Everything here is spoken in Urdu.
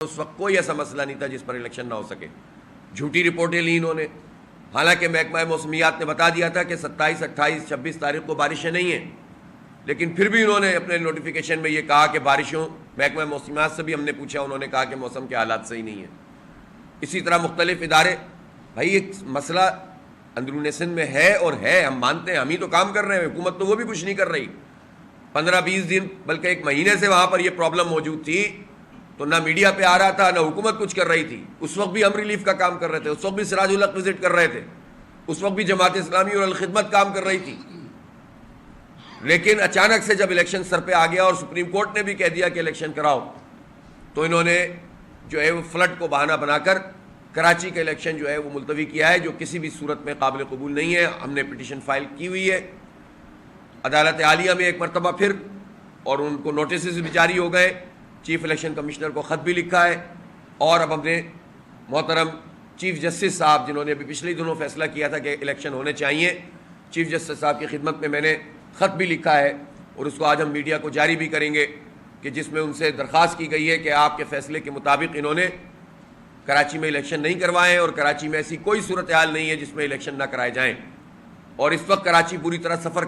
اس وقت کوئی ایسا مسئلہ نہیں تھا جس پر الیکشن نہ ہو سکے. جھوٹی رپورٹیں لی انہوں نے، حالانکہ محکمہ موسمیات نے بتا دیا تھا کہ 27، 28، 26 تاریخ کو بارشیں نہیں ہیں، لیکن پھر بھی انہوں نے اپنے نوٹیفیکیشن میں یہ کہا کہ بارشوں، محکمہ موسمیات سے بھی ہم نے پوچھا، انہوں نے کہا کہ موسم کے حالات صحیح نہیں ہیں. اسی طرح مختلف ادارے، بھائی ایک مسئلہ اندرون سندھ میں ہے اور ہے، ہم مانتے ہیں، ہم ہی تو کام کر رہے ہیں، حکومت تو وہ بھی کچھ نہیں کر رہی. 15-20 دن بلکہ 1 مہینے سے وہاں پر یہ پرابلم موجود تھی، تو نہ میڈیا پہ آ رہا تھا، نہ حکومت کچھ کر رہی تھی. اس وقت بھی ہم ریلیف کا کام کر رہے تھے، اس وقت بھی سراج الحق وزٹ کر رہے تھے، اس وقت بھی جماعت اسلامی اور الخدمت کام کر رہی تھی. لیکن اچانک سے جب الیکشن سر پہ آ گیا اور سپریم کورٹ نے بھی کہہ دیا کہ الیکشن کراؤ، تو انہوں نے جو ہے وہ فلڈ کو بہانہ بنا کر کراچی کا الیکشن جو ہے وہ ملتوی کیا ہے، جو کسی بھی صورت میں قابل قبول نہیں ہے. ہم نے پٹیشن فائل کی ہوئی ہے عدالت عالیہ میں ایک مرتبہ پھر، اور ان کو نوٹسز بھی جاری ہو گئے، چیف الیکشن کمشنر کو خط بھی لکھا ہے. اور اب ہم نے محترم چیف جسٹس صاحب، جنہوں نے ابھی پچھلے دنوں فیصلہ کیا تھا کہ الیکشن ہونے چاہیے، چیف جسٹس صاحب کی خدمت میں نے خط بھی لکھا ہے، اور اس کو آج ہم میڈیا کو جاری بھی کریں گے، کہ جس میں ان سے درخواست کی گئی ہے کہ آپ کے فیصلے کے مطابق انہوں نے کراچی میں الیکشن نہیں کروائے، اور کراچی میں ایسی کوئی صورتحال نہیں ہے جس میں الیکشن نہ کرائے جائیں. اور اس وقت کراچی پوری طرح سفر